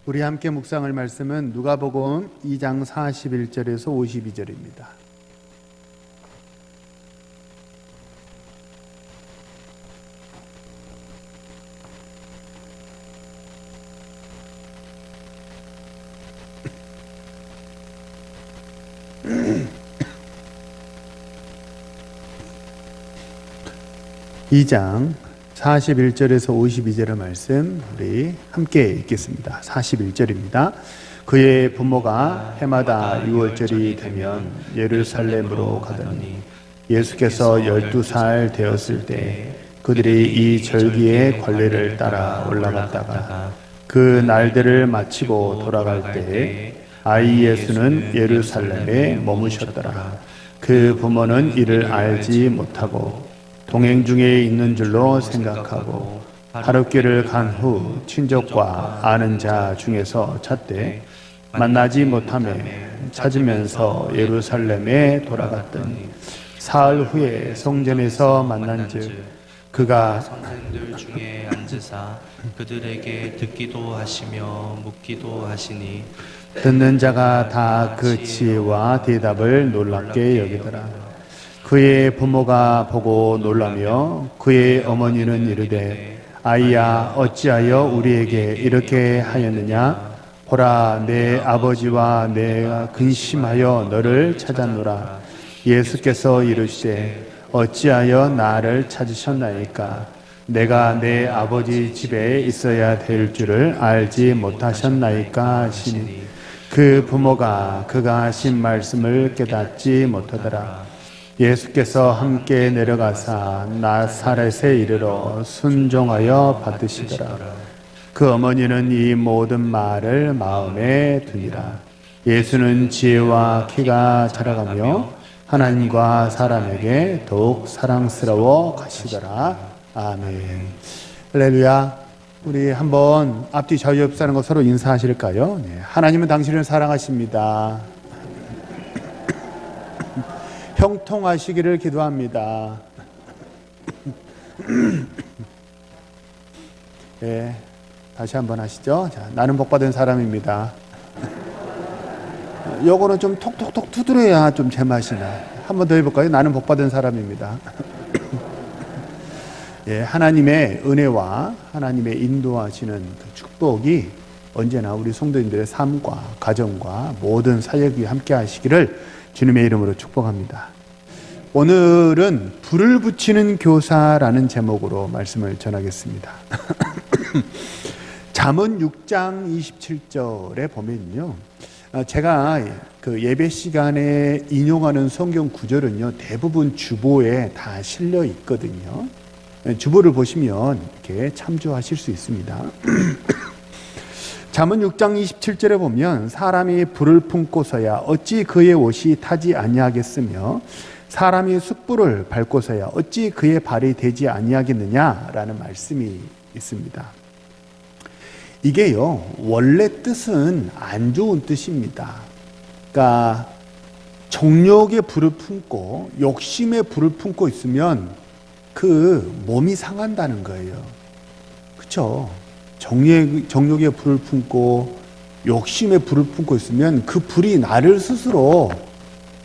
우리 함께 묵상할 말씀은 누가복음 2장 41절에서 52절입니다. 이 장 41절에서 52절의 말씀 우리 함께 읽겠습니다. 41절입니다. 그의 부모가 해마다 6월절이 되면 예루살렘으로 가더니 예수께서 12살 되었을 때 그들이 이 절기의 관례를 따라 올라갔다가 그 날들을 마치고 돌아갈 때에 아이 예수는 예루살렘에 머무셨더라. 그 부모는 이를 알지 못하고 동행 중에 있는 줄로 생각하고 하룻길을 간 후 친족과 아는 자 중에서 찾되 만나지 못하며 찾으면서 예루살렘에 돌아갔더니 사흘 후에 성전에서 만난즉 그가 선생들 중에 앉으사 그들에게 듣기도 하시며 묻기도 하시니 듣는 자가 다 그 지혜와 대답을 놀랍게 여기더라. 그의 부모가 보고 놀라며 그의 어머니는 이르되 아이야 어찌하여 우리에게 이렇게 하였느냐? 보라 내 아버지와 내가 근심하여 너를 찾았노라. 예수께서 이르시되 어찌하여 나를 찾으셨나이까? 내가 내 아버지 집에 있어야 될 줄을 알지 못하셨나이까 하시니 그 부모가 그가 하신 말씀을 깨닫지 못하더라. 예수께서 함께 내려가사 나사렛에 이르러 순종하여 받으시더라. 그 어머니는 이 모든 말을 마음에 두니라. 예수는 지혜와 키가 자라가며 하나님과 사람에게 더욱 사랑스러워 가시더라. 아멘. 할렐루야. 우리 한번 앞뒤 좌우 옆 사람과 서로 인사하실까요? 네. 하나님은 당신을 사랑하십니다. 형통하시기를 기도합니다. 네, 다시 한번 하시죠. 자, 나는 복받은 사람입니다. 요거는 좀 톡톡톡 두드려야 좀 제맛이 나. 한 번 더 해볼까요? 나는 복받은 사람입니다. 예, 하나님의 은혜와 하나님의 인도하시는 그 축복이 언제나 우리 성도님들의 삶과 가정과 모든 사역이 함께 하시기를 주님의 이름으로 축복합니다. 오늘은 불을 붙이는 교사라는 제목으로 말씀을 전하겠습니다. 잠언 6장 27절에 보면요, 제가 그 예배 시간에 인용하는 성경 구절은요 대부분 주보에 다 실려 있거든요. 주보를 보시면 이렇게 참조하실 수 있습니다. 잠언 6장 27절에 보면 사람이 불을 품고서야 어찌 그의 옷이 타지 아니하겠으며 사람이 숯불을 밟고서야 어찌 그의 발이 되지 아니하겠느냐라는 말씀이 있습니다. 이게요 원래 뜻은 안 좋은 뜻입니다. 그러니까 정욕의 불을 품고 욕심의 불을 품고 있으면 그 몸이 상한다는 거예요. 그렇죠? 정욕의 불을 품고 욕심의 불을 품고 있으면 그 불이 나를 스스로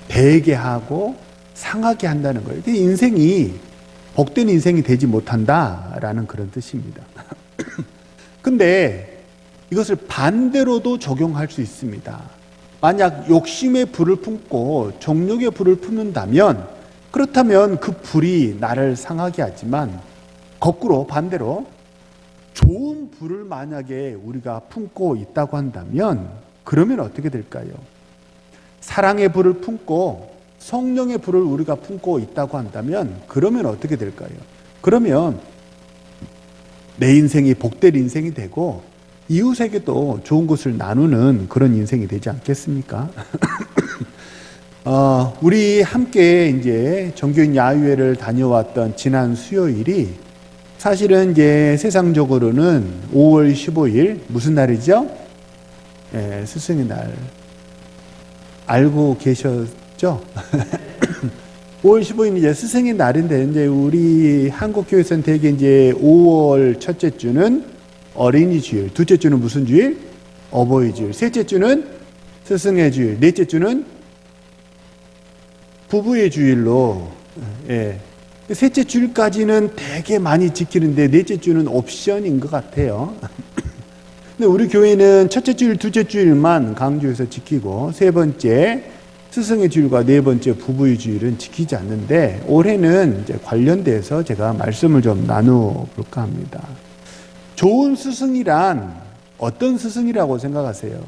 배게 하고 상하게 한다는 거예요. 인생이 복된 인생이 되지 못한다라는 그런 뜻입니다. 근데 이것을 반대로도 적용할 수 있습니다. 만약 욕심의 불을 품고 정욕의 불을 품는다면 그렇다면 그 불이 나를 상하게 하지만 거꾸로 반대로 좋은 불을 만약에 우리가 품고 있다고 한다면 그러면 어떻게 될까요? 사랑의 불을 품고 성령의 불을 우리가 품고 있다고 한다면 그러면 어떻게 될까요? 그러면 내 인생이 복될 인생이 되고 이웃에게도 좋은 것을 나누는 그런 인생이 되지 않겠습니까? 우리 함께 이제 정교인 야유회를 다녀왔던 지난 수요일이 사실은 이제 세상적으로는 5월 15일 무슨 날이죠? 예, 스승의 날 알고 계셨죠? 5월 15일이 이제 스승의 날인데 이제 우리 한국 교회에서는 대개 이제 5월 첫째 주는 어린이 주일, 둘째 주는 무슨 주일? 어버이 주일, 셋째 주는 스승의 주일, 넷째 주는 부부의 주일로, 예. 셋째 주일까지는 되게 많이 지키는데 넷째 주는 옵션인 것 같아요. 근데 우리 교회는 첫째 주일, 둘째 주일만 강조해서 지키고 세 번째 스승의 주일과 네 번째 부부의 주일은 지키지 않는데 올해는 이제 관련돼서 제가 말씀을 좀 나누어 볼까 합니다. 좋은 스승이란 어떤 스승이라고 생각하세요?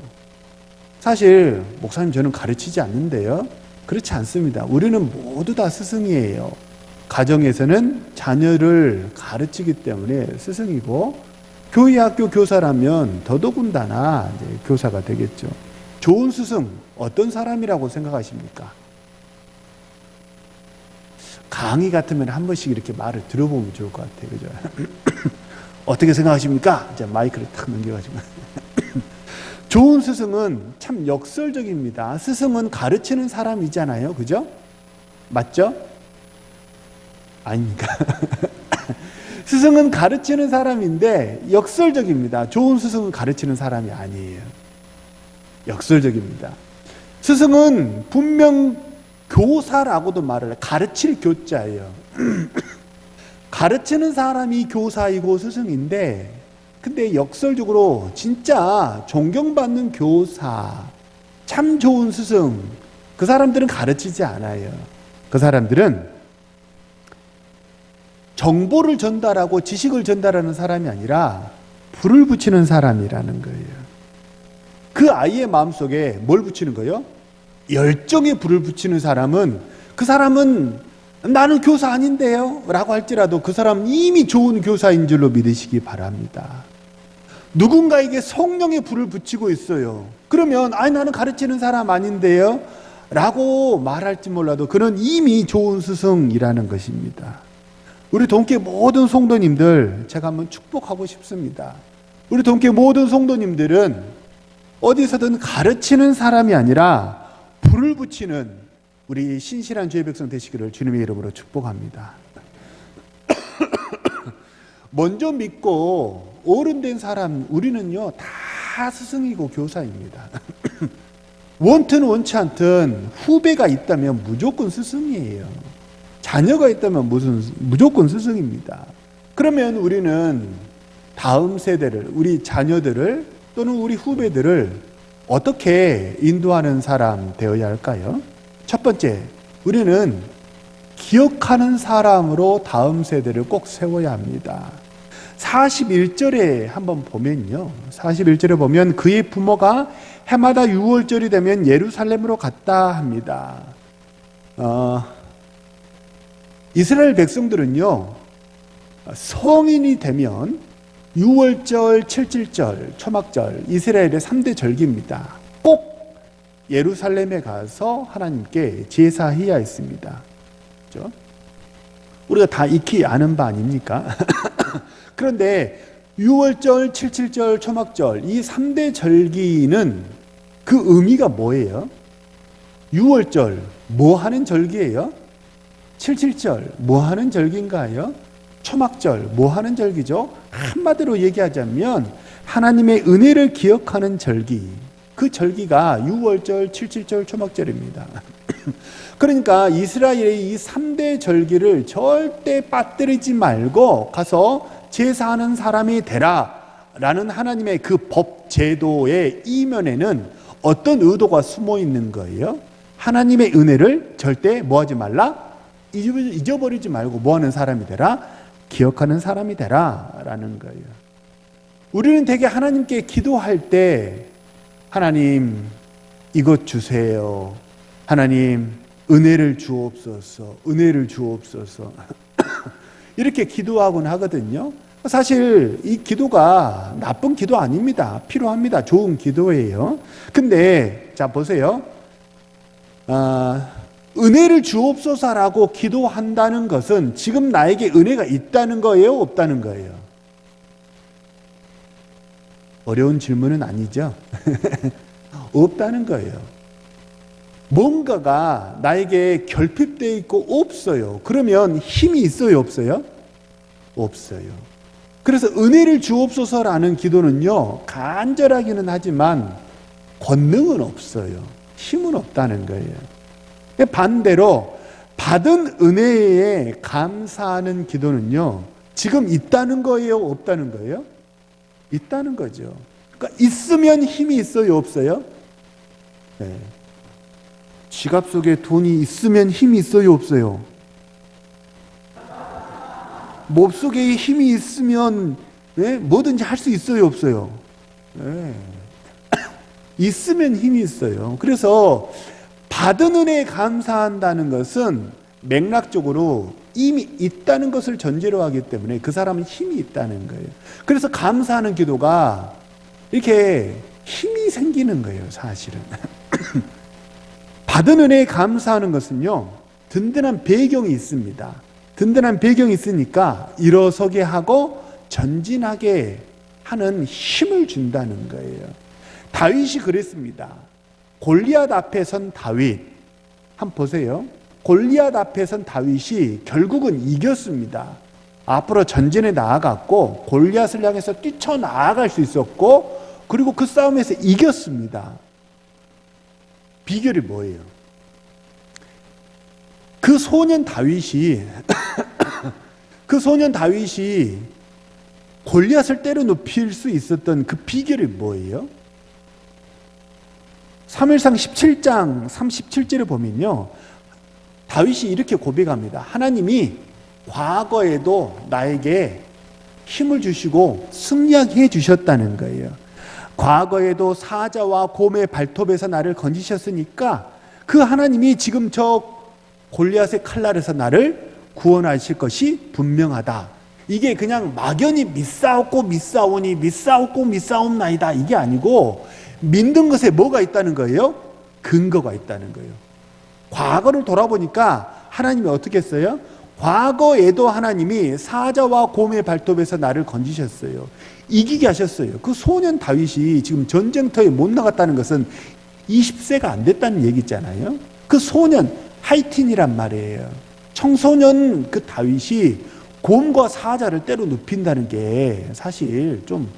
사실 목사님 저는 가르치지 않는데요. 그렇지 않습니다. 우리는 모두 다 스승이에요. 가정에서는 자녀를 가르치기 때문에 스승이고 교회 학교 교사라면 더더군다나 이제 교사가 되겠죠. 좋은 스승 어떤 사람이라고 생각하십니까? 강의 같으면 한 번씩 이렇게 말을 들어보면 좋을 것 같아요. 그죠? 어떻게 생각하십니까? 이제 마이크를 탁 넘겨가지고. 좋은 스승은 참 역설적입니다. 스승은 가르치는 사람이잖아요. 그죠? 맞죠? 아닙니까? 스승은 가르치는 사람인데 역설적입니다. 좋은 스승은 가르치는 사람이 아니에요. 역설적입니다. 스승은 분명 교사라고도 말을 해요. 가르칠 교자예요. 가르치는 사람이 교사이고 스승인데 근데 역설적으로 진짜 존경받는 교사, 참 좋은 스승, 그 사람들은 가르치지 않아요. 그 사람들은 정보를 전달하고 지식을 전달하는 사람이 아니라 불을 붙이는 사람이라는 거예요. 그 아이의 마음속에 뭘 붙이는 거예요? 열정에 불을 붙이는 사람은 그 사람은 나는 교사 아닌데요 라고 할지라도 그 사람은 이미 좋은 교사인 줄로 믿으시기 바랍니다. 누군가에게 성령의 불을 붙이고 있어요. 그러면 아니 나는 가르치는 사람 아닌데요 라고 말할지 몰라도 그는 이미 좋은 스승이라는 것입니다. 우리 동계 모든 성도님들 제가 한번 축복하고 싶습니다. 우리 동계 모든 성도님들은 어디서든 가르치는 사람이 아니라 불을 붙이는 우리 신실한 주의 백성 되시기를 주님의 이름으로 축복합니다. 먼저 믿고 어른된 사람 우리는요 다 스승이고 교사입니다. 원튼 원치 않든 후배가 있다면 무조건 스승이에요. 자녀가 있다면 무조건 스승입니다. 그러면 우리는 다음 세대를, 우리 자녀들을 또는 우리 후배들을 어떻게 인도하는 사람 되어야 할까요? 첫 번째, 우리는 기억하는 사람으로 다음 세대를 꼭 세워야 합니다. 41절에 한번 보면요. 41절에 보면 그의 부모가 해마다 6월절이 되면 예루살렘으로 갔다 합니다. 이스라엘 백성들은요. 성인이 되면 6월절, 7.7절, 초막절, 이스라엘의 3대 절기입니다. 꼭 예루살렘에 가서 하나님께 제사해야 했습니다. 그렇죠? 우리가 다 익히 아는 바 아닙니까? 그런데 6월절, 7.7절, 초막절 이 3대 절기는 그 의미가 뭐예요? 6월절 뭐 하는 절기예요? 7.7절 뭐 하는 절기인가요? 초막절 뭐 하는 절기죠? 한마디로 얘기하자면 하나님의 은혜를 기억하는 절기, 그 절기가 6월절, 7.7절, 초막절입니다. 그러니까 이스라엘의 이 3대 절기를 절대 빠뜨리지 말고 가서 제사하는 사람이 되라 라는 하나님의 그 법 제도의 이면에는 어떤 의도가 숨어 있는 거예요? 하나님의 은혜를 절대 뭐하지 말라? 잊어버리지 말고 뭐하는 사람이 되라? 기억하는 사람이 되라 라는 거예요. 우리는 되게 하나님께 기도할 때 하나님 이것 주세요. 하나님 은혜를 주옵소서. 은혜를 주옵소서. 이렇게 기도하곤 하거든요. 사실 이 기도가 나쁜 기도 아닙니다. 필요합니다. 좋은 기도예요. 근데 자 보세요. 은혜를 주옵소서라고 기도한다는 것은 지금 나에게 은혜가 있다는 거예요? 없다는 거예요? 어려운 질문은 아니죠. 없다는 거예요. 뭔가가 나에게 결핍되어 있고 없어요. 그러면 힘이 있어요? 없어요? 없어요. 그래서 은혜를 주옵소서라는 기도는요, 간절하기는 하지만 권능은 없어요. 힘은 없다는 거예요. 반대로 받은 은혜에 감사하는 기도는요, 지금 있다는 거예요, 없다는 거예요? 있다는 거죠. 그러니까 있으면 힘이 있어요, 없어요? 네. 지갑 속에 돈이 있으면 힘이 있어요, 없어요? 몸속에 힘이 있으면 뭐든지 할 수 있어요, 없어요? 네. 있으면 힘이 있어요. 그래서 받은 은혜에 감사한다는 것은 맥락적으로 이미 있다는 것을 전제로 하기 때문에 그 사람은 힘이 있다는 거예요. 그래서 감사하는 기도가 이렇게 힘이 생기는 거예요, 사실은. 받은 은혜에 감사하는 것은요, 든든한 배경이 있습니다. 든든한 배경이 있으니까 일어서게 하고 전진하게 하는 힘을 준다는 거예요. 다윗이 그랬습니다. 골리앗 앞에 선 다윗, 한번 보세요. 골리앗 앞에 선 다윗이 결국은 이겼습니다. 앞으로 전진에 나아갔고 골리앗을 향해서 뛰쳐나아갈 수 있었고, 그리고 그 싸움에서 이겼습니다. 비결이 뭐예요? 그 소년 다윗이 골리앗을 때려 눕힐 수 있었던 그 비결이 뭐예요? 사무엘상 17장 37절을 보면요, 다윗이 이렇게 고백합니다. 하나님이 과거에도 나에게 힘을 주시고 승리하게 해주셨다는 거예요. 과거에도 사자와 곰의 발톱에서 나를 건지셨으니까 그 하나님이 지금 저 골리앗의 칼날에서 나를 구원하실 것이 분명하다. 이게 그냥 막연히 믿사옵고 믿사오니 믿사옵고 믿사옵나이다, 이게 아니고 믿는 것에 뭐가 있다는 거예요? 근거가 있다는 거예요. 과거를 돌아보니까 하나님이 어떻게 했어요? 과거에도 하나님이 사자와 곰의 발톱에서 나를 건지셨어요. 이기게 하셨어요. 그 소년 다윗이 지금 전쟁터에 못 나갔다는 것은 20세가 안 됐다는 얘기잖아요. 그 소년 하이틴이란 말이에요. 청소년 그 다윗이 곰과 사자를 때려 눕힌다는 게 사실 좀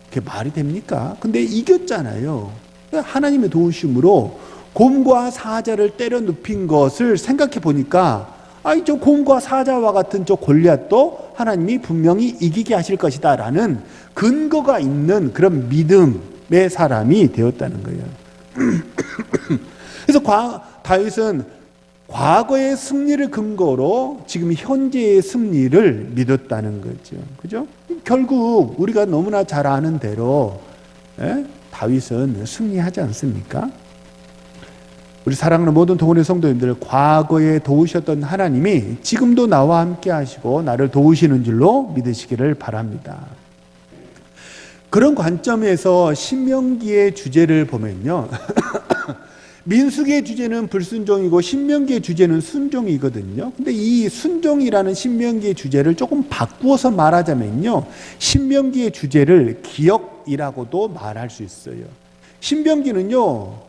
그게 말이 됩니까? 근데 이겼잖아요. 하나님의 도우심으로 곰과 사자를 때려 눕힌 것을 생각해 보니까, 저 곰과 사자와 같은 저 골리앗도 하나님이 분명히 이기게 하실 것이다 라는 근거가 있는 그런 믿음의 사람이 되었다는 거예요. 그래서 다윗은 과거의 승리를 근거로 지금 현재의 승리를 믿었다는 거죠. 그죠? 결국 우리가 너무나 잘 아는 대로 다윗은 승리하지 않습니까? 우리 사랑하는 모든 동원의 성도님들, 과거에 도우셨던 하나님이 지금도 나와 함께 하시고 나를 도우시는 줄로 믿으시기를 바랍니다. 그런 관점에서 신명기의 주제를 보면요, 민수기의 주제는 불순종이고 신명기의 주제는 순종이거든요. 근데 이 순종이라는 신명기의 주제를 조금 바꾸어서 말하자면요, 신명기의 주제를 기억이라고도 말할 수 있어요. 신명기는요,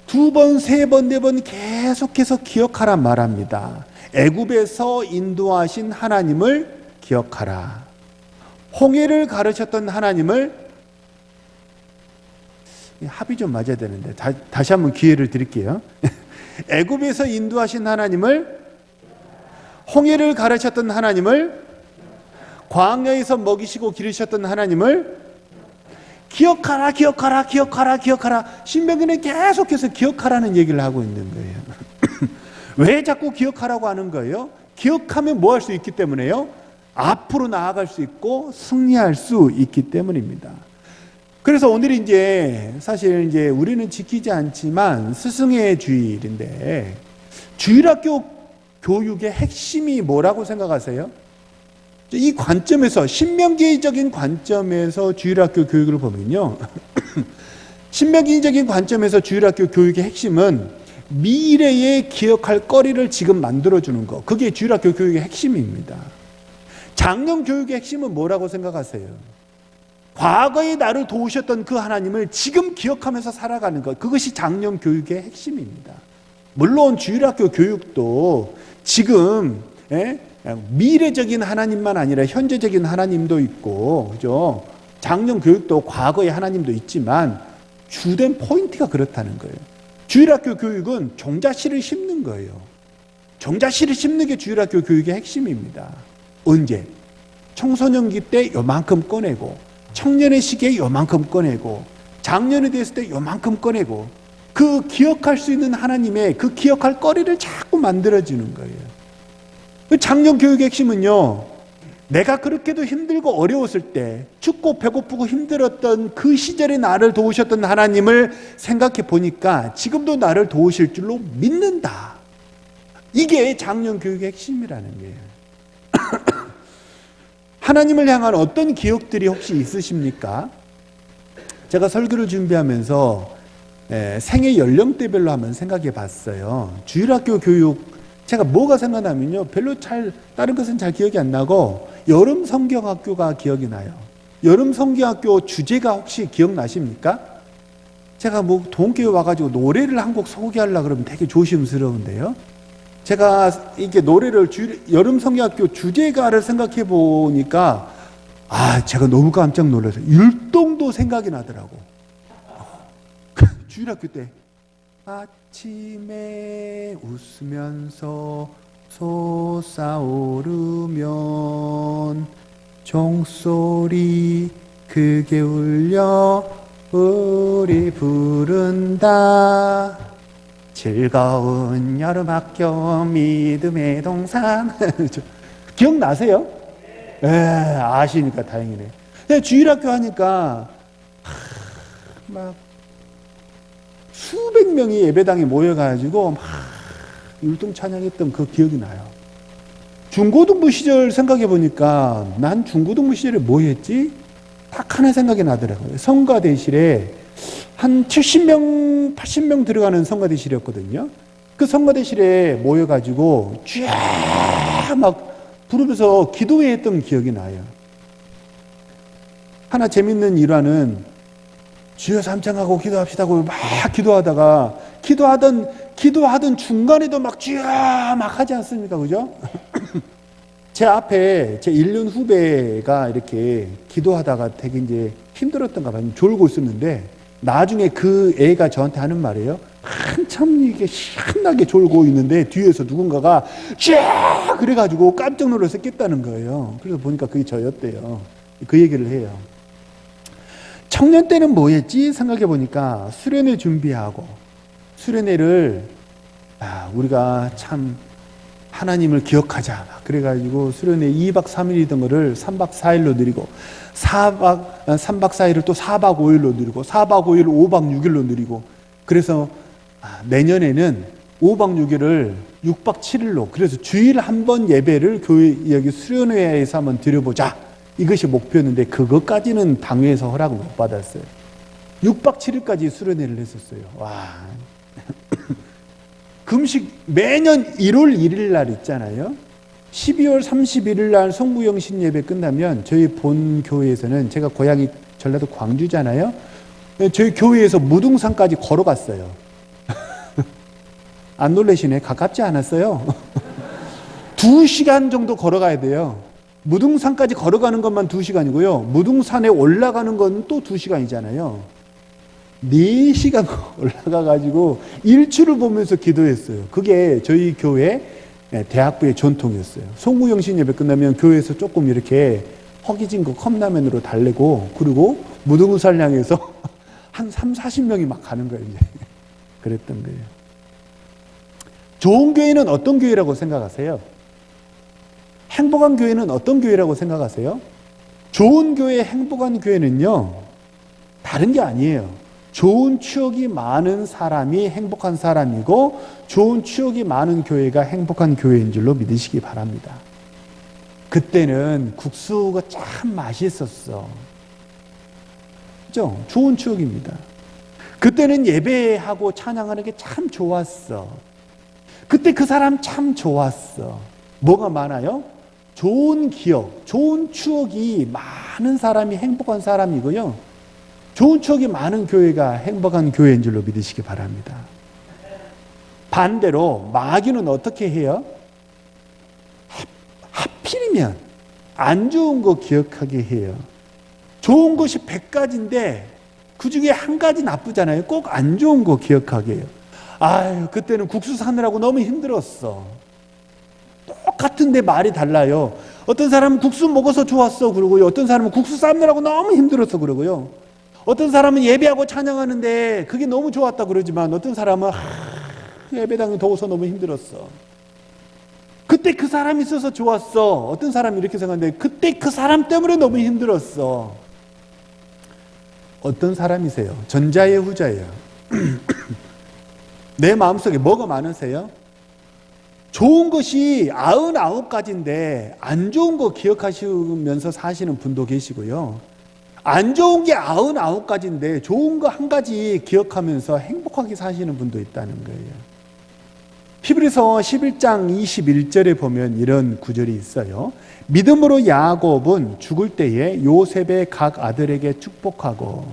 2번, 3번, 4번 계속해서 기억하란 말합니다. 애굽에서 인도하신 하나님을 기억하라. 홍해를 가르쳤던 하나님을, 합이 좀 맞아야 되는데 다시 한번 기회를 드릴게요. 애굽에서 인도하신 하나님을, 홍해를 가르쳤던 하나님을, 광야에서 먹이시고 기르셨던 하나님을 기억하라, 기억하라, 기억하라, 기억하라. 신명기는 계속해서 기억하라는 얘기를 하고 있는 거예요. 왜 자꾸 기억하라고 하는 거예요? 기억하면 뭐 할 수 있기 때문에요? 앞으로 나아갈 수 있고 승리할 수 있기 때문입니다. 그래서 오늘이 사실 우리는 지키지 않지만 스승의 주일인데, 주일학교 교육의 핵심이 뭐라고 생각하세요? 이 관점에서, 신명기적인 관점에서 주일학교 교육을 보면요, 신명기적인 관점에서 주일학교 교육의 핵심은 미래에 기억할 거리를 지금 만들어주는 거, 그게 주일학교 교육의 핵심입니다. 작년 교육의 핵심은 뭐라고 생각하세요? 과거에 나를 도우셨던 그 하나님을 지금 기억하면서 살아가는 것, 그것이 작년 교육의 핵심입니다. 물론 주일학교 교육도 지금 미래적인 하나님만 아니라 현재적인 하나님도 있고, 그죠? 작년 교육도 과거의 하나님도 있지만 주된 포인트가 그렇다는 거예요. 주일학교 교육은 종자씨를 심는 거예요. 종자씨를 심는 게 주일학교 교육의 핵심입니다. 언제? 청소년기 때 요만큼 꺼내고, 청년의 시기에 요만큼 꺼내고, 장년이 됐을 때 요만큼 꺼내고, 그 기억할 수 있는 하나님의 그 기억할 거리를 자꾸 만들어주는 거예요. 작년 교육의 핵심은요, 내가 그렇게도 힘들고 어려웠을 때, 춥고 배고프고 힘들었던 그 시절에 나를 도우셨던 하나님을 생각해 보니까 지금도 나를 도우실 줄로 믿는다. 이게 작년 교육의 핵심이라는 거예요. 하나님을 향한 어떤 기억들이 혹시 있으십니까? 제가 설교를 준비하면서 생애 연령대별로 한번 생각해 봤어요. 주일학교 교육, 제가 뭐가 생각나면요, 별로 다른 것은 잘 기억이 안 나고 여름 성경학교가 기억이 나요. 여름 성경학교 주제가 혹시 기억나십니까? 제가 뭐 동교회 와가지고 노래를 한 곡 소개하려고 그러면 되게 조심스러운데요. 제가 이게 노래를 여름 성경학교 주제가를 생각해 보니까 제가 너무 깜짝 놀라서 율동도 생각이 나더라고. 주일학교 때 아침에 웃으면서 솟아오르면 종소리 크게 울려 우리 부른다. 즐거운 여름학교 믿음의 동산. 기억나세요? 아시니까 다행이네. 주일학교 하니까 막 수백 명이 예배당에 모여가지고 막 율동 찬양했던 그 기억이 나요. 중고등부 시절 생각해 보니까 난 중고등부 시절에 뭐 했지? 딱 하나 생각이 나더라고요. 성가대실에 한 70명, 80명 들어가는 성가대실이었거든요. 그 성가대실에 모여가지고 쫙 막 부르면서 기도회 했던 기억이 나요. 하나 재밌는 일화는 주여 삼창하고 기도합시다고 막 기도하던 중간에도 막 쫙 막 하지 않습니까? 그죠? 제 앞에 제 1년 후배가 이렇게 기도하다가 되게 이제 힘들었던가 봐요. 졸고 있었는데 나중에 그 애가 저한테 하는 말이에요. 한참 이게 신나게 졸고 있는데 뒤에서 누군가가 쫙 그래가지고 깜짝 놀라서 깼다는 거예요. 그래서 보니까 그게 저였대요. 그 얘기를 해요. 청년 때는 뭐 했지? 생각해 보니까 수련회 준비하고, 수련회를 우리가 참 하나님을 기억하자. 그래가지고 수련회 2박 3일이던 거를 3박 4일로 늘리고, 3박 4일을 또 4박 5일로 늘리고, 4박 5일을 5박 6일로 늘리고, 그래서 내년에는 5박 6일을 6박 7일로, 그래서 주일 한 번 예배를 교회 여기 수련회에서 한번 드려보자. 이것이 목표였는데 그것까지는 당회에서 허락을 못 받았어요. 6박 7일까지 수련회를 했었어요. 와. 금식 매년 1월 1일 날 있잖아요. 12월 31일 날 송구영신 예배 끝나면 저희 본 교회에서는, 제가 고향이 전라도 광주잖아요. 저희 교회에서 무등산까지 걸어갔어요. 안 놀라시네. 가깝지 않았어요. 2시간 정도 걸어가야 돼요. 무등산까지 걸어가는 것만 2시간이고요. 무등산에 올라가는 건 또 2시간이잖아요. 4시간 올라가가지고 일출을 보면서 기도했어요. 그게 저희 교회 대학부의 전통이었어요. 송구영신 예배 끝나면 교회에서 조금 이렇게 허기진 거 컵라면으로 달래고, 그리고 무등산을 향해서 한 30-40명이 막 가는 거예요. 이제. 그랬던 거예요. 좋은 교회는 어떤 교회라고 생각하세요? 행복한 교회는 어떤 교회라고 생각하세요? 좋은 교회, 행복한 교회는요, 다른 게 아니에요. 좋은 추억이 많은 사람이 행복한 사람이고, 좋은 추억이 많은 교회가 행복한 교회인 줄로 믿으시기 바랍니다. 그때는 국수가 참 맛있었어. 그죠? 좋은 추억입니다. 그때는 예배하고 찬양하는 게 참 좋았어. 그때 그 사람 참 좋았어. 뭐가 많아요? 좋은 기억, 좋은 추억이 많은 사람이 행복한 사람이고요. 좋은 추억이 많은 교회가 행복한 교회인 줄로 믿으시기 바랍니다. 반대로 마귀는 어떻게 해요? 틀리면 안 좋은 거 기억하게 해요. 좋은 것이 100가지인데 그 중에 한 가지 나쁘잖아요. 꼭 안 좋은 거 기억하게 해요. 아유, 그때는 국수 사느라고 너무 힘들었어. 똑같은데 말이 달라요. 어떤 사람은 국수 먹어서 좋았어 그러고요. 어떤 사람은 국수 삶느라고 너무 힘들었어 그러고요. 어떤 사람은 예배하고 찬양하는데 그게 너무 좋았다 그러지만 어떤 사람은 예배당이 더워서 너무 힘들었어. 그때 그 사람이 있어서 좋았어. 어떤 사람이 이렇게 생각하는데 그때 그 사람 때문에 너무 힘들었어. 어떤 사람이세요? 전자예요, 후자예요? 내 마음속에 뭐가 많으세요? 좋은 것이 99가지인데 안 좋은 거 기억하시면서 사시는 분도 계시고요. 안 좋은 게 99가지인데 좋은 거 한 가지 기억하면서 행복하게 사시는 분도 있다는 거예요. 히브리서 11장 21절에 보면 이런 구절이 있어요. 믿음으로 야곱은 죽을 때에 요셉의 각 아들에게 축복하고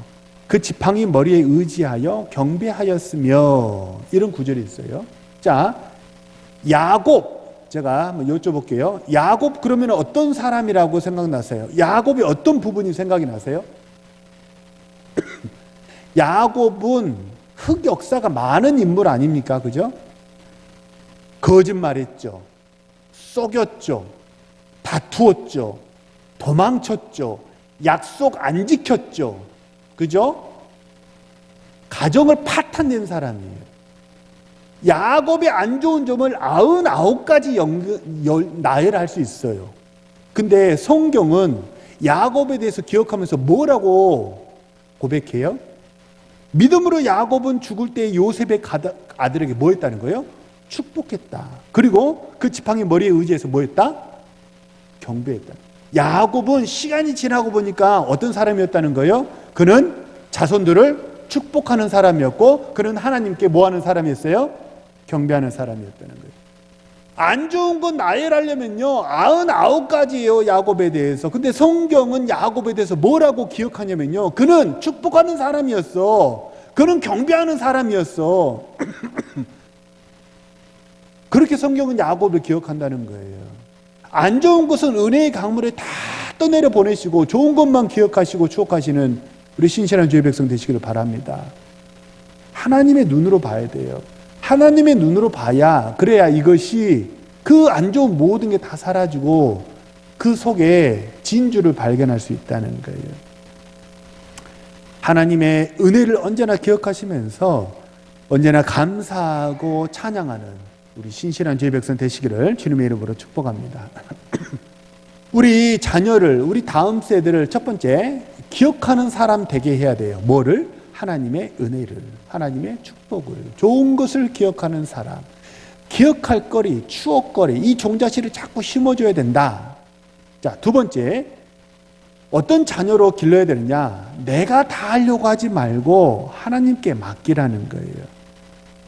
그 지팡이 머리에 의지하여 경배하였으며, 이런 구절이 있어요. 자, 야곱, 제가 한번 여쭤볼게요. 야곱 그러면 어떤 사람이라고 생각나세요? 야곱이 어떤 부분이 생각이 나세요? 야곱은 흑역사가 많은 인물 아닙니까? 그죠? 거짓말했죠. 속였죠. 다투었죠. 도망쳤죠. 약속 안 지켰죠. 그죠? 가정을 파탄낸 사람이에요. 야곱의 안 좋은 점을 99가지 나열할 수 있어요. 근데 성경은 야곱에 대해서 기억하면서 뭐라고 고백해요? 믿음으로 야곱은 죽을 때 요셉의 아들에게 뭐 했다는 거예요? 축복했다. 그리고 그 지팡이 머리에 의지해서 뭐 했다? 경배했다. 야곱은 시간이 지나고 보니까 어떤 사람이었다는 거예요? 그는 자손들을 축복하는 사람이었고 그는 하나님께 뭐 하는 사람이었어요? 경배하는 사람이었다는 거예요. 안 좋은 건 나열하려면요 99가지예요 야곱에 대해서. 근데 성경은 야곱에 대해서 뭐라고 기억하냐면요, 그는 축복하는 사람이었어. 그는 경배하는 사람이었어. 그렇게 성경은 야곱을 기억한다는 거예요. 안 좋은 것은 은혜의 강물에 다 떠내려 보내시고 좋은 것만 기억하시고 추억하시는 우리 신실한 주의 백성 되시기를 바랍니다. 하나님의 눈으로 봐야 돼요. 하나님의 눈으로 봐야, 그래야 이것이 그 안 좋은 모든 게 다 사라지고 그 속에 진주를 발견할 수 있다는 거예요. 하나님의 은혜를 언제나 기억하시면서 언제나 감사하고 찬양하는 우리 신실한 주의 백성 되시기를 주님의 이름으로 축복합니다. 우리 자녀를, 우리 다음 세대를 첫 번째 기억하는 사람 되게 해야 돼요. 뭐를? 하나님의 은혜를, 하나님의 축복을, 좋은 것을 기억하는 사람. 기억할 거리, 추억거리, 이 종자씨를 자꾸 심어줘야 된다. 자, 두 번째, 어떤 자녀로 길러야 되느냐? 내가 다 하려고 하지 말고 하나님께 맡기라는 거예요.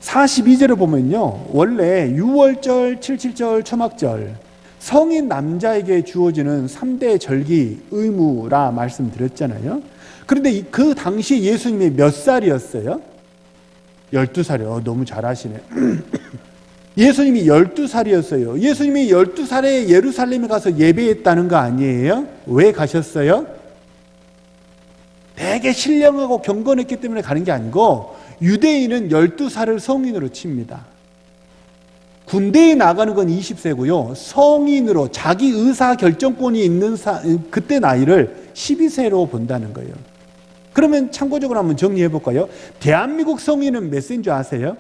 42절을 보면요, 원래 6월절, 77절, 초막절, 성인 남자에게 주어지는 3대 절기 의무라 말씀드렸잖아요. 그런데 그 당시 예수님이 몇 살이었어요? 12살이요. 너무 잘하시네. 예수님이 12살이었어요. 예수님이 12살에 예루살렘에 가서 예배했다는 거 아니에요? 왜 가셨어요? 되게 신령하고 경건했기 때문에 가는 게 아니고, 유대인은 12살을 성인으로 칩니다. 군대에 나가는 건 20세고요. 성인으로 자기 의사 결정권이 있는 그때 나이를 12세로 본다는 거예요. 그러면 참고적으로 한번 정리해 볼까요? 대한민국 성인은 몇 세인 줄 아세요?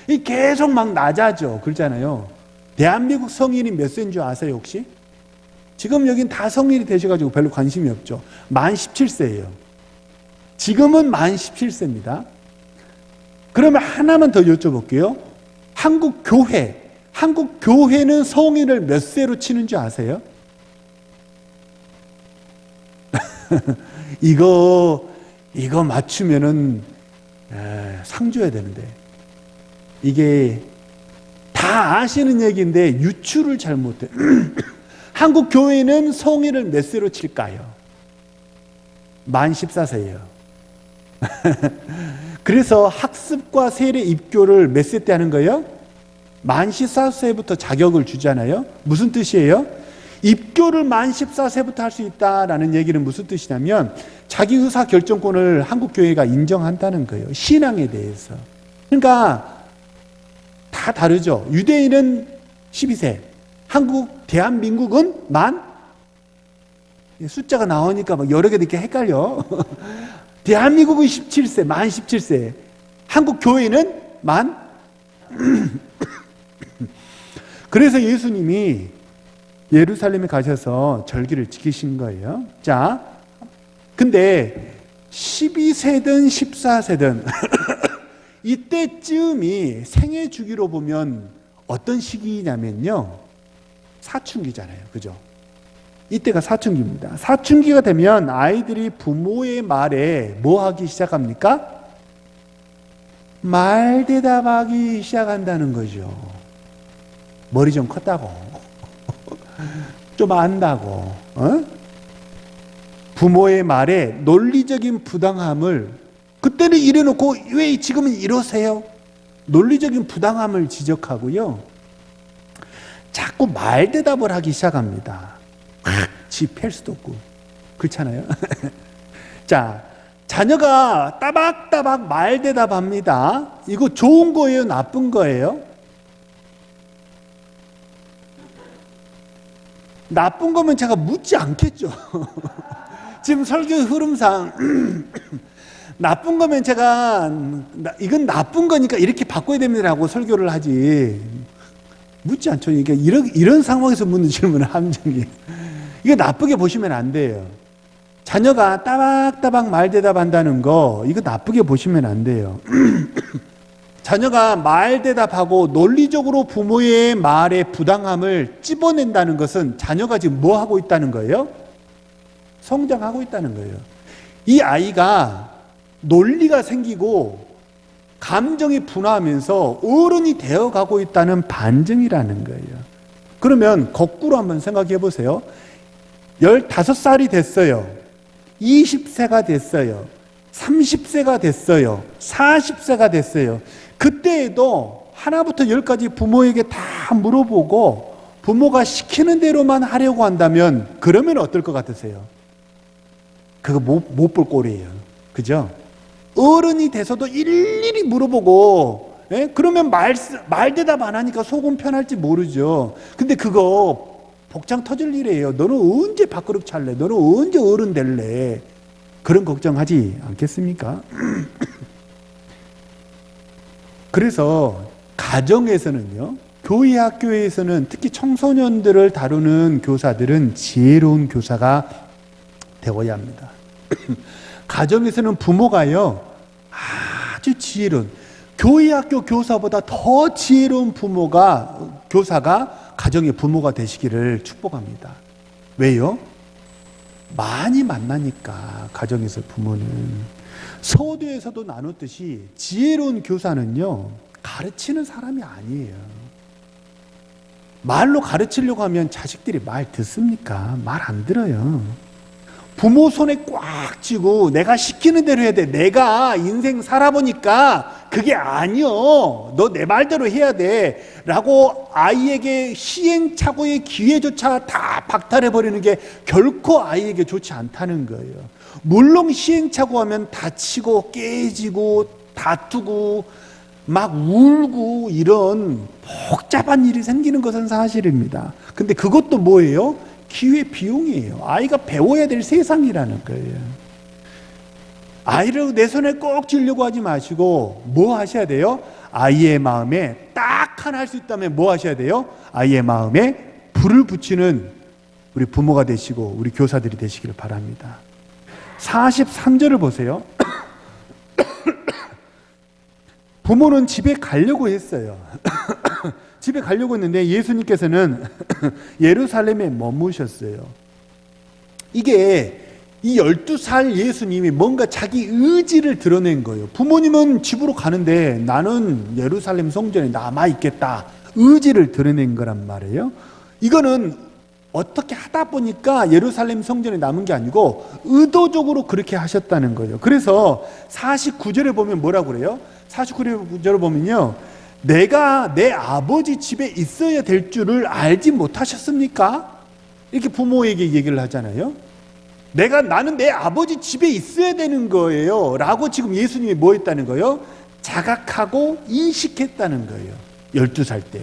이 계속 막 낮아져 그러잖아요. 대한민국 성인이 몇 세인 줄 아세요 혹시? 지금 여긴 다 성인이 되셔가지고 별로 관심이 없죠. 만 17세예요. 지금은 만 17세입니다. 그러면 하나만 더 여쭤볼게요. 한국 교회는 성인을 몇 세로 치는 줄 아세요? 이거 맞추면은 상 줘야 되는데, 이게 다 아시는 얘기인데 유추를 잘 못해. 한국 교회는 성인을 몇 세로 칠까요? 만 14세예요. 그래서 학습과 세례 입교를 몇 세 때 하는 거예요? 만 14세부터 자격을 주잖아요. 무슨 뜻이에요? 입교를 만 14세부터 할 수 있다라는 얘기는 무슨 뜻이냐면 자기 의사 결정권을 한국 교회가 인정한다는 거예요. 신앙에 대해서. 그러니까 다 다르죠. 유대인은 12세, 대한민국은 만 숫자가 나오니까 막 여러 개 이렇게 헷갈려. 대한민국은 17세, 만 17세. 한국 교회는 만 그래서 예수님이 예루살렘에 가셔서 절기를 지키신 거예요. 자, 근데 12세든 14세든 이때쯤이 생애 주기로 보면 어떤 시기냐면요. 사춘기잖아요. 그죠? 이때가 사춘기입니다. 사춘기가 되면 아이들이 부모의 말에 뭐 하기 시작합니까? 말 대답하기 시작한다는 거죠. 머리 좀 컸다고. 좀 안다고. 부모의 말에 논리적인 부당함을 그때는 이래놓고 왜 지금은 이러세요? 논리적인 부당함을 지적하고요. 자꾸 말 대답을 하기 시작합니다. 지 팰 수도 없고. 그렇잖아요. 자, 자녀가 따박따박 말 대답합니다. 이거 좋은 거예요? 나쁜 거예요? 나쁜 거면 제가 묻지 않겠죠. 지금 설교 흐름상 나쁜 거면 제가 이건 나쁜 거니까 이렇게 바꿔야 됩니다라고 설교를 하지 묻지 않죠. 이게 이런 상황에서 묻는 질문은 함정이에요. 이거 나쁘게 보시면 안 돼요. 자녀가 따박따박 말 대답한다는 거 이거 나쁘게 보시면 안 돼요. 자녀가 말 대답하고 논리적으로 부모의 말의 부당함을 찝어낸다는 것은 자녀가 지금 뭐 하고 있다는 거예요? 성장하고 있다는 거예요. 이 아이가 논리가 생기고 감정이 분화하면서 어른이 되어가고 있다는 반증이라는 거예요. 그러면 거꾸로 한번 생각해 보세요. 15살이 됐어요. 20세가 됐어요. 30세가 됐어요. 40세가 됐어요. 그때에도 하나부터 열까지 부모에게 다 물어보고 부모가 시키는 대로만 하려고 한다면 그러면 어떨 것 같으세요? 그거 못 볼 꼴이에요. 그죠? 어른이 돼서도 일일이 물어보고 그러면 말 대답 안 하니까 속은 편할지 모르죠. 근데 그거 복장 터질 일이에요. 너는 언제 밥그릇 찰래? 너는 언제 어른 될래? 그런 걱정하지 않겠습니까? 그래서 가정에서는요, 교회 학교에서는 특히 청소년들을 다루는 교사들은 지혜로운 교사가 되어야 합니다. 가정에서는 부모가요, 아주 지혜로운, 교회 학교 교사보다 더 지혜로운 교사가 가정의 부모가 되시기를 축복합니다. 왜요? 많이 만나니까, 가정에서 부모는. 서두에서도 나눴듯이 지혜로운 교사는요, 가르치는 사람이 아니에요. 말로 가르치려고 하면 자식들이 말 듣습니까? 말 안 들어요. 부모 손에 꽉 쥐고 내가 시키는 대로 해야 돼. 내가 인생 살아보니까 그게 아니요. 너 내 말대로 해야 돼. 라고 아이에게 시행착오의 기회조차 다 박탈해버리는 게 결코 아이에게 좋지 않다는 거예요. 물론 시행착오하면 다치고 깨지고 다투고 막 울고 이런 복잡한 일이 생기는 것은 사실입니다. 근데 그것도 뭐예요? 기회 비용이에요. 아이가 배워야 될 세상이라는 거예요. 아이를 내 손에 꼭 쥐려고 하지 마시고 뭐 하셔야 돼요? 아이의 마음에 딱 하나 할 수 있다면 뭐 하셔야 돼요? 아이의 마음에 불을 붙이는 우리 부모가 되시고 우리 교사들이 되시기를 바랍니다. 43절을 보세요. 부모는 집에 가려고 했어요. 집에 가려고 했는데 예수님께서는 예루살렘에 머무셨어요. 이게 이 12살 예수님이 뭔가 자기 의지를 드러낸 거예요. 부모님은 집으로 가는데 나는 예루살렘 성전에 남아있겠다. 의지를 드러낸 거란 말이에요. 이거는 어떻게 하다 보니까 예루살렘 성전에 남은 게 아니고 의도적으로 그렇게 하셨다는 거예요. 그래서 49절에 보면 뭐라고 그래요? 49절에 보면요, 내가 내 아버지 집에 있어야 될 줄을 알지 못하셨습니까? 이렇게 부모에게 얘기를 하잖아요. 나는 내 아버지 집에 있어야 되는 거예요 라고 지금 예수님이 뭐 했다는 거예요? 자각하고 인식했다는 거예요. 12살 때.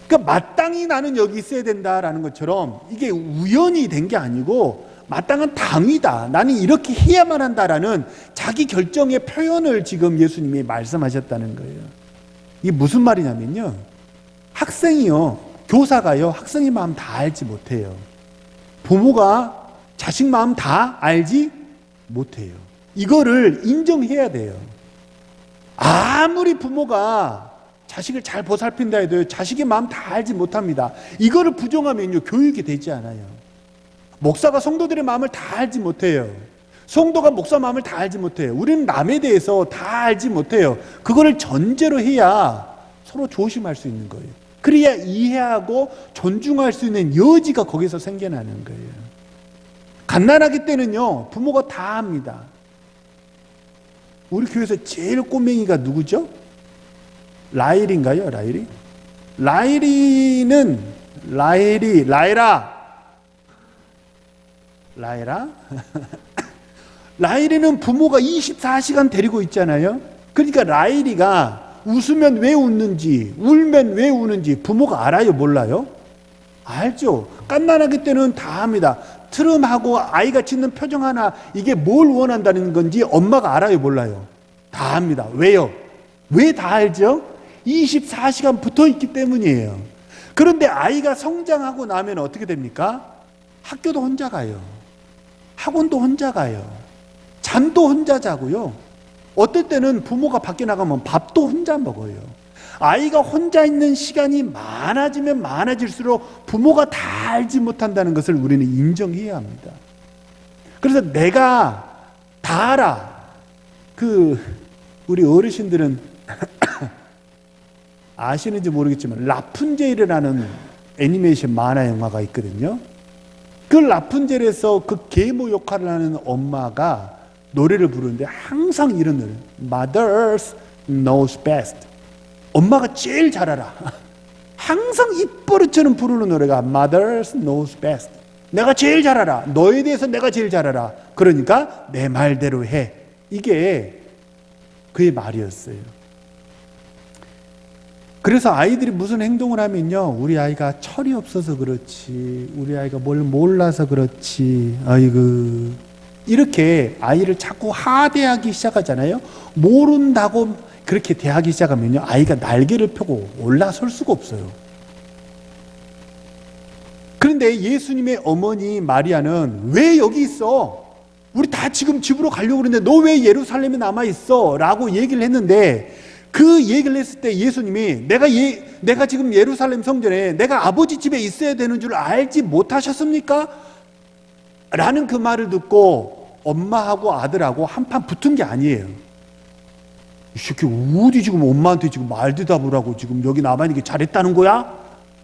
그러니까 마땅히 나는 여기 있어야 된다라는 것처럼 이게 우연이 된 게 아니고 마땅한 당위다. 나는 이렇게 해야만 한다라는 자기 결정의 표현을 지금 예수님이 말씀하셨다는 거예요. 이게 무슨 말이냐면요. 학생이요. 교사가요. 학생의 마음 다 알지 못해요. 부모가 자식 마음 다 알지 못해요. 이거를 인정해야 돼요. 아무리 부모가 자식을 잘 보살핀다 해도 자식의 마음 다 알지 못합니다. 이거를 부정하면요. 교육이 되지 않아요. 목사가 성도들의 마음을 다 알지 못해요. 성도가 목사 마음을 다 알지 못해요. 우리는 남에 대해서 다 알지 못해요. 그거를 전제로 해야 서로 조심할 수 있는 거예요. 그래야 이해하고 존중할 수 있는 여지가 거기서 생겨나는 거예요. 갓난아기 때는요, 부모가 다 합니다. 우리 교회에서 제일 꼬맹이가 누구죠? 라일인가요? 라이라? 라일이는 부모가 24시간 데리고 있잖아요. 그러니까 라일이가 웃으면 왜 웃는지, 울면 왜 우는지 부모가 알아요? 몰라요? 알죠. 갓난아기 때는 다 합니다. 트름하고 아이가 짓는 표정 하나, 이게 뭘 원한다는 건지 엄마가 알아요? 몰라요? 다 합니다. 왜요? 왜 다 알죠? 24시간 붙어 있기 때문이에요. 그런데 아이가 성장하고 나면 어떻게 됩니까? 학교도 혼자 가요. 학원도 혼자 가요. 잠도 혼자 자고요. 어떨 때는 부모가 밖에 나가면 밥도 혼자 먹어요. 아이가 혼자 있는 시간이 많아지면 많아질수록 부모가 다 알지 못한다는 것을 우리는 인정해야 합니다. 그래서 내가 다 알아. 우리 어르신들은 아시는지 모르겠지만 라푼젤이라는 애니메이션 만화 영화가 있거든요. 그 라푼젤에서 그 계모 역할을 하는 엄마가 노래를 부르는데 항상 이런 노래, Mothers knows best. 엄마가 제일 잘 알아. 항상 입버릇처럼 부르는 노래가 Mothers knows best. 내가 제일 잘 알아. 너에 대해서 내가 제일 잘 알아. 그러니까 내 말대로 해. 이게 그의 말이었어요. 그래서 아이들이 무슨 행동을 하면요, 우리 아이가 철이 없어서 그렇지, 우리 아이가 뭘 몰라서 그렇지, 아이고, 이렇게 아이를 자꾸 하대하기 시작하잖아요. 모른다고 그렇게 대하기 시작하면요, 아이가 날개를 펴고 올라설 수가 없어요. 그런데 예수님의 어머니 마리아는 왜 여기 있어? 우리 다 지금 집으로 가려고 그러는데 너 왜 예루살렘에 남아 있어? 라고 얘기를 했는데, 그 얘기를 했을 때 예수님이 내가 지금 예루살렘 성전에 내가 아버지 집에 있어야 되는 줄 알지 못하셨습니까? 라는 그 말을 듣고 엄마하고 아들하고 한판 붙은 게 아니에요. 이 새끼 어디 지금 엄마한테 지금 말 대답을 하고 지금 여기 남아있는 게 잘했다는 거야?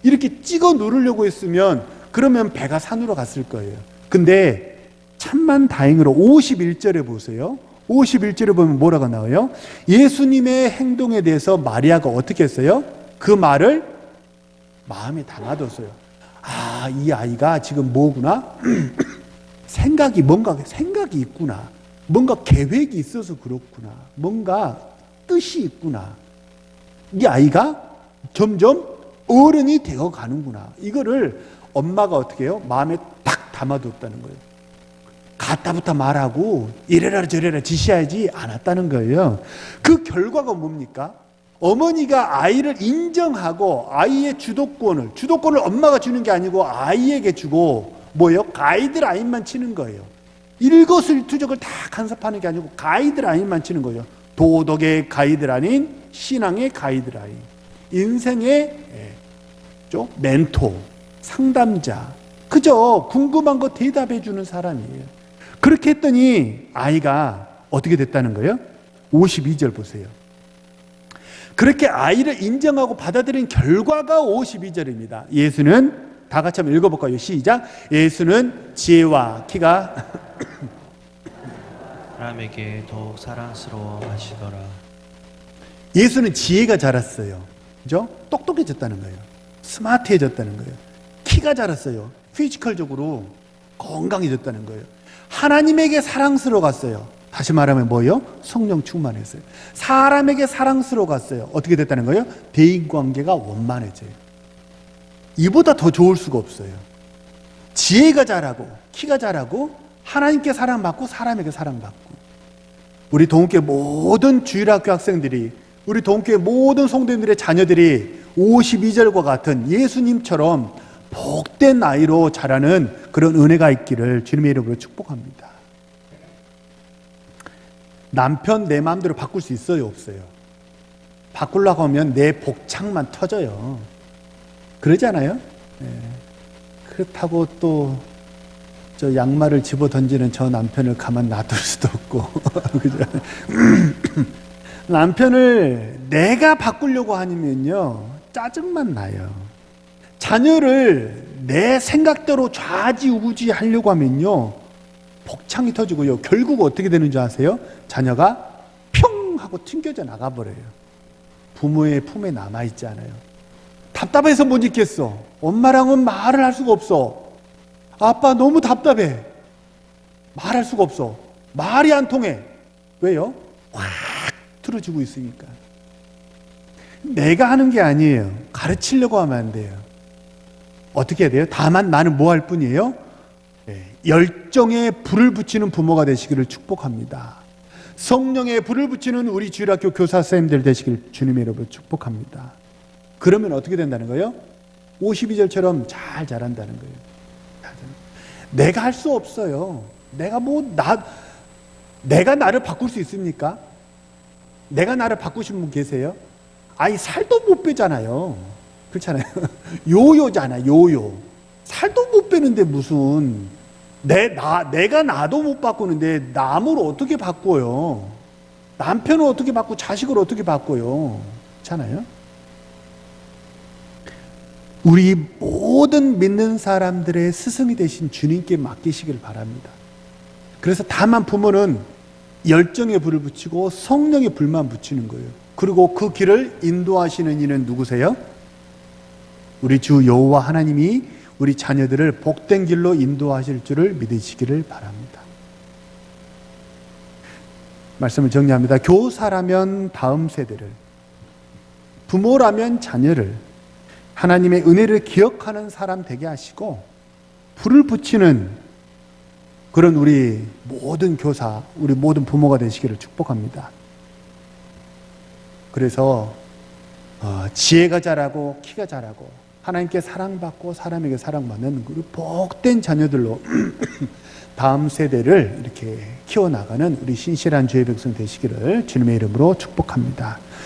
이렇게 찍어 누르려고 했으면 그러면 배가 산으로 갔을 거예요. 근데 참만 다행으로 51절에 보세요. 51절에 보면 뭐라고 나와요? 예수님의 행동에 대해서 마리아가 어떻게 했어요? 그 말을 마음에 담아뒀어요. 아, 이 아이가 지금 뭐구나? 뭔가 생각이 있구나. 뭔가 계획이 있어서 그렇구나. 뭔가 뜻이 있구나. 이 아이가 점점 어른이 되어 가는구나. 이거를 엄마가 어떻게 해요? 마음에 딱 담아뒀다는 거예요. 갔다부터 말하고 이래라 저래라 지시하지 않았다는 거예요. 그 결과가 뭡니까? 어머니가 아이를 인정하고 아이의 주도권을 엄마가 주는 게 아니고 아이에게 주고 뭐예요? 가이드라인만 치는 거예요. 일거수일투족을 다 간섭하는 게 아니고 가이드라인만 치는 거죠. 도덕의 가이드라인, 신앙의 가이드라인, 인생의 멘토, 상담자, 그저 궁금한 거 대답해 주는 사람이에요. 그렇게 했더니 아이가 어떻게 됐다는 거예요? 52절 보세요. 그렇게 아이를 인정하고 받아들인 결과가 52절입니다. 예수는, 다 같이 한번 읽어볼까요? 시작. 예수는 지혜와 키가 사람에게 더욱 사랑스러워 하시더라. 예수는 지혜가 자랐어요. 그죠? 똑똑해졌다는 거예요. 스마트해졌다는 거예요. 키가 자랐어요. 피지컬적으로 건강해졌다는 거예요. 하나님에게 사랑스러워갔어요. 다시 말하면 뭐예요? 성령 충만했어요. 사람에게 사랑스러워갔어요. 어떻게 됐다는 거예요? 대인관계가 원만해져요. 이보다 더 좋을 수가 없어요. 지혜가 자라고 키가 자라고 하나님께 사랑받고 사람에게 사랑받고, 우리 동교회 모든 주일학교 학생들이, 우리 동교회 모든 성도님들의 자녀들이 52절과 같은 예수님처럼 복된 아이로 자라는 그런 은혜가 있기를 주님의 이름으로 축복합니다. 남편 내 마음대로 바꿀 수 있어요, 없어요? 바꾸려고 하면 내 복창만 터져요. 그러잖아요? 네. 그렇다고 또 저 양말을 집어 던지는 저 남편을 가만 놔둘 수도 없고 그죠? 남편을 내가 바꾸려고 하면요 짜증만 나요. 자녀를 내 생각대로 좌지우지 하려고 하면요 복창이 터지고요. 결국 어떻게 되는 줄 아세요? 자녀가 평 하고 튕겨져 나가버려요. 부모의 품에 남아있지 않아요. 답답해서 못 있겠어. 엄마랑은 말을 할 수가 없어. 아빠 너무 답답해. 말할 수가 없어. 말이 안 통해. 왜요? 확 틀어지고 있으니까. 내가 하는 게 아니에요. 가르치려고 하면 안 돼요. 어떻게 해야 돼요? 다만 나는 뭐 할 뿐이에요? 열정에 불을 붙이는 부모가 되시기를 축복합니다. 성령에 불을 붙이는 우리 주일학교 교사 선생님들 되시길 주님의 이름으로 축복합니다. 그러면 어떻게 된다는 거예요? 52절처럼 잘 자란다는 거예요. 내가 할 수 없어요. 내가 나를 바꿀 수 있습니까? 내가 나를 바꾸신 분 계세요? 아니, 살도 못 빼잖아요. 그렇잖아요. 요요잖아, 요요. 살도 못 빼는데 무슨, 내가 나도 못 바꾸는데 남을 어떻게 바꿔요? 남편을 어떻게 바꾸고 자식을 어떻게 바꿔요? 그렇잖아요. 우리 모든 믿는 사람들의 스승이 되신 주님께 맡기시길 바랍니다. 그래서 다만 부모는 열정의 불을 붙이고 성령의 불만 붙이는 거예요. 그리고 그 길을 인도하시는 이는 누구세요? 우리 주 여호와 하나님이 우리 자녀들을 복된 길로 인도하실 줄을 믿으시기를 바랍니다. 말씀을 정리합니다. 교사라면 다음 세대를, 부모라면 자녀를 하나님의 은혜를 기억하는 사람 되게 하시고, 불을 붙이는 그런 우리 모든 교사, 우리 모든 부모가 되시기를 축복합니다. 그래서 지혜가 자라고 키가 자라고 하나님께 사랑받고 사람에게 사랑받는 우리 복된 자녀들로 다음 세대를 이렇게 키워나가는 우리 신실한 주의 백성 되시기를 주님의 이름으로 축복합니다.